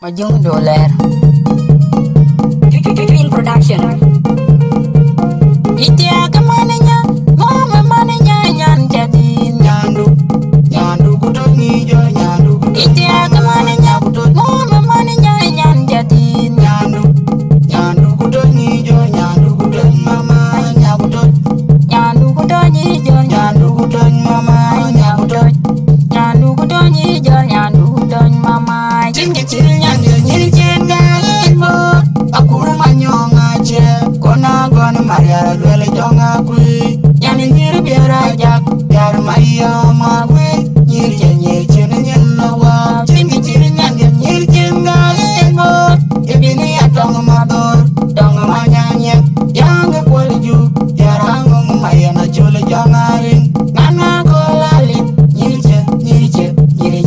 Majung Doler in production. Itia kemananya, mama mananya nyan jadi Nyandu, nyandu kutongi jo nyandu. Itia kemananya, mama mananya nyan jadi Nyandu, nyandu kutongi jo nyandu kuton mama nyakutot. nyandu kutonyi jor Nyandu kuton mama nyakutot. nyandu kutonyi jor nyandu kuton mama Cingi ciri nyandu nyiri cenga ilmu. Akuru manyonga ce, kona gona maria lwele jonga kui. Nyani nyiri biara jak, biar maya ma kui. Nyiri cene nyela wa. Cingi ciri nyandu nyiri cenga ilmu. Ibini atong mador, dong manyanya. Yang kwalju, yarang maya na chule jonga ring. Nana kolali, nyiri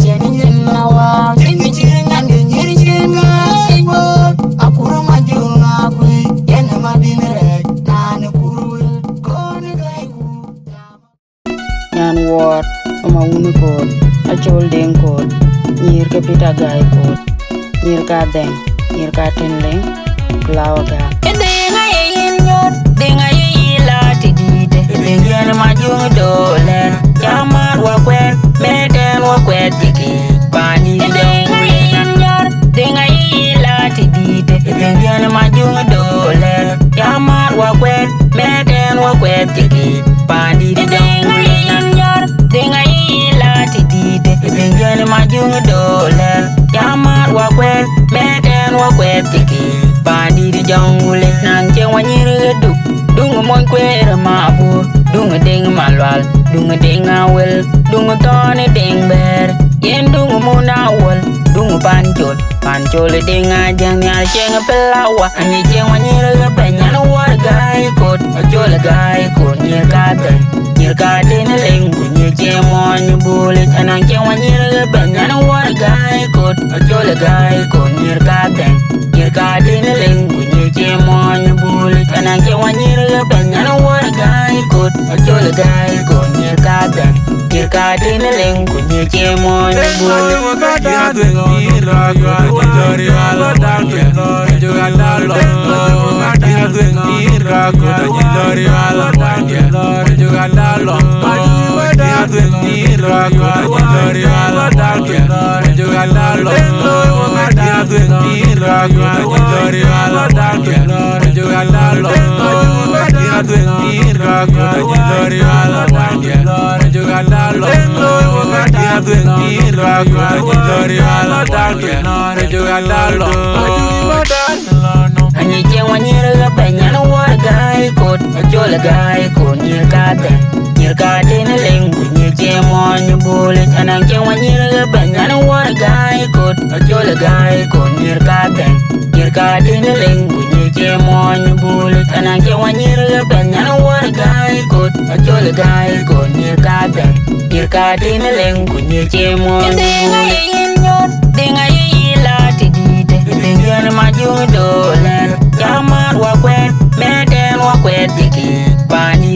cene nyela wa. Cingi ciri nyandu nyiri cenga ilmu. Akuru majunga kui, yene madinere, nane kuru kone gaiku. nyan wot ama unu kod achol deng kod nyir ke pita gai kod nyir ka deng nyir ka tenleng klawa ga denga yin nyot denga yila tidide dengen majung doler chamar wa kwet meden wa kwet tiki pani denga yin nyot denga yila tidide dengen majung doler chamar wa kwet meden wa kwet tiki pani denga yin nyot denga yila tidide dengen majung doler chamar wa kwet meden wa kwet tiki pani di jongule nang chewa nyirdu dung mon kwere mabur dung ding malwal dung ding awel dung tone ding ber yen dung munawol dung pancol ding ajang nyar cheng pelawa anyi chewa nyirga penyan war gai kot achol gai kot nyir katen lengu nyir chemon bulit anang chewa nyirga penyan war gai kot achol gai kot nyir katen lengu nyir chemon bulit anang chewa nyirga penyan war gai kot achol gai kot nyir katen lengu nyir chemon bulit anyi chewa nyirga penyan war gai kot achol gai kot nyir katen lengu nyir chemon bulit anang chewa nyirga penyan war gai kot achol gai kot nyir katen lengu nyir chemon bulit anang chewa nyirga penyan war gai kot achol gai kot nyir katen lengu nyir chemon bulit denga yila tidide dengen majung doler chamar wa kwet meden wa kwet tiki pani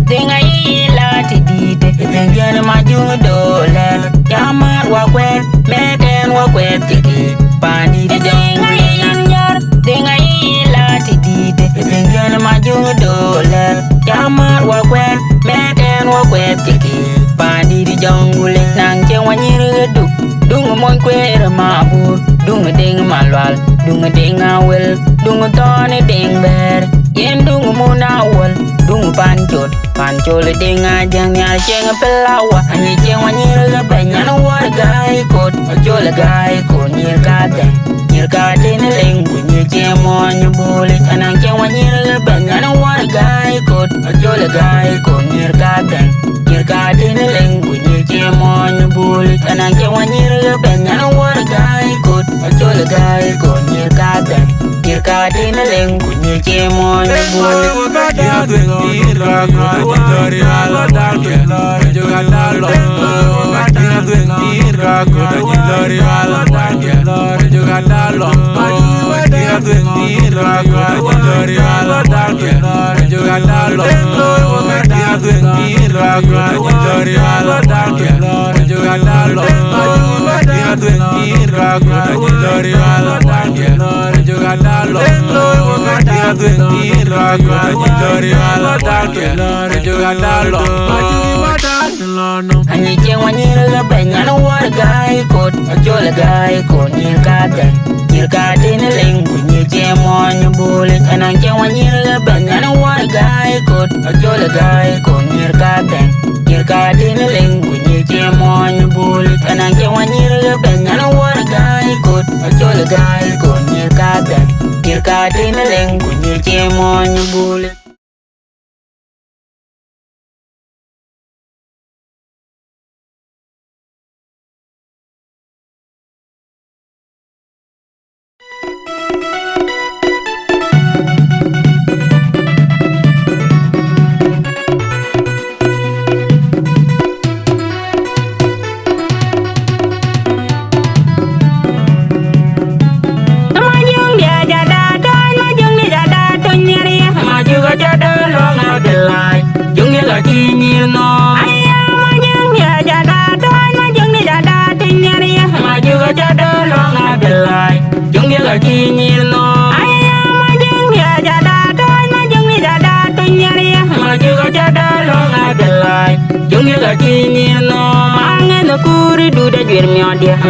denga yila tidide dengen majung doler chamar wa kwet meden wa kwet tiki pani denga yila tidide dengen majung doler chamar wa kwet meden wa kwet tiki pani di jongule nang chewa nyirga dung mon kwere mabur dung ding malwal dung ding awel dung tone ding ber yen dung munawol dung pancol ding ajang nyar cheng pelawa anyi chewa nyirga penyan war gai kot achol gai kot nyir katen lengu nyir chemon bulit anang chewa nyirga penyan war gai kot achol gai kot nyir katen lengu nyir chemon bulit anang chewa nyirga penyan war gai kot achol gai kot nyir katen lengu nyir chemon bulit Ragu Anyi cheng wa nyir ga ben na war gai kot achol gai ko nyir ka den nyir ka den ling ku nyir che mo nyu bul anang cheng wa nyir ga ben na war gai kot achol gai ko nyir ka den ling ku nyir che mo nyu bul anang cheng wa nyir ga ben na war gai kot achol gai ko nyir ka den ling ku nyir che mo nyu bul.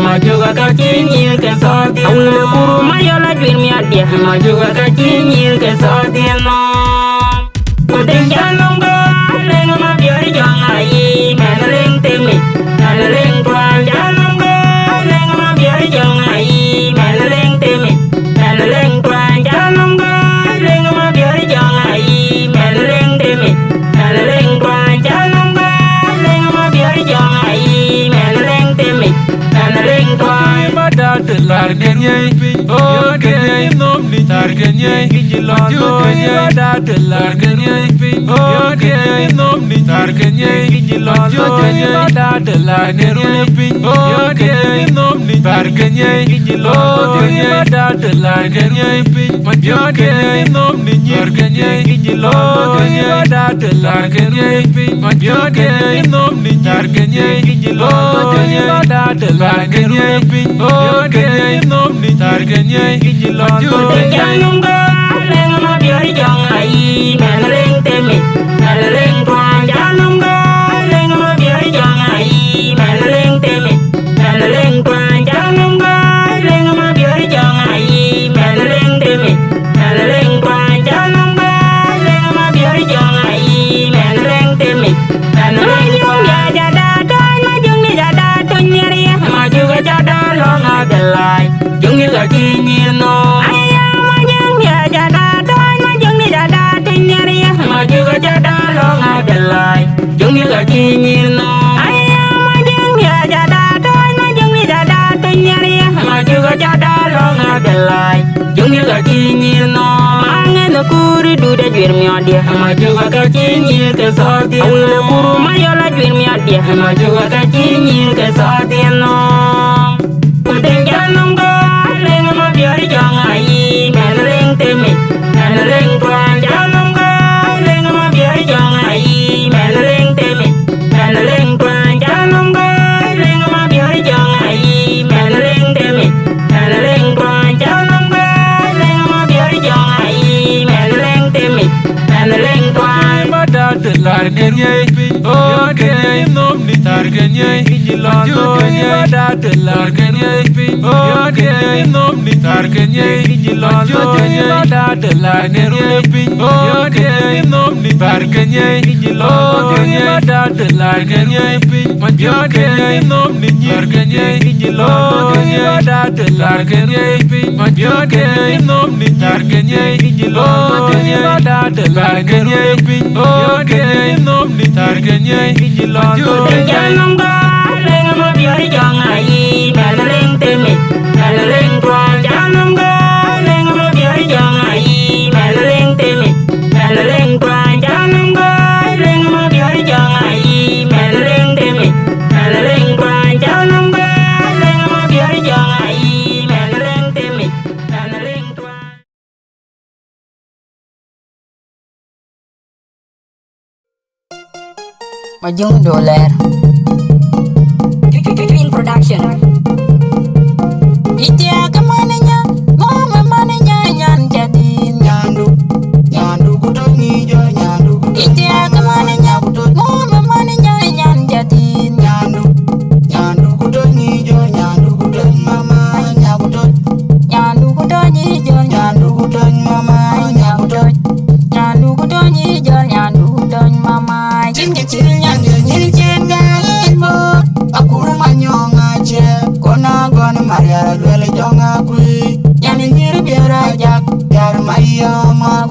Majuga ka kinyir ke sodi awle kuru mayola dwir mi adia majuga ka kinyir ke sodi no kudeng jalong go leng ma biari jong ai meneleng temi meneleng kwan jalong go leng ma biari jong ai meneleng temi meneleng kwan jalong go leng ma biari jong ai meneleng temi meneleng kwan jalong go leng ma biari jong ai meneleng temi Targenye, oh genye, targenye, targenye, oh genye, targenye, majuga ka kinyir ke sodi awle kuru mayola dwir mi adia majuga ka kinyir ke sodi no kudeng jalong go leng ma biari jong ai meneleng temi meneleng kwan jalong go leng ma biari jong ai meneleng temi meneleng kwan jalong go leng ma biari jong ai meneleng temi meneleng kwan jalong go leng ma biari jong ai meneleng temi meneleng kwan targenye, oh genye, targenye, targenye, oh genye, targenye, Majung dolar Green Production. Itia kamananya mama mananya nyan jadi nyandu kutongi jo nyandu kutongi. Itia Maria Lwele Jonga Kui Yani Nyiri Biara Jak Yar Mayo Ma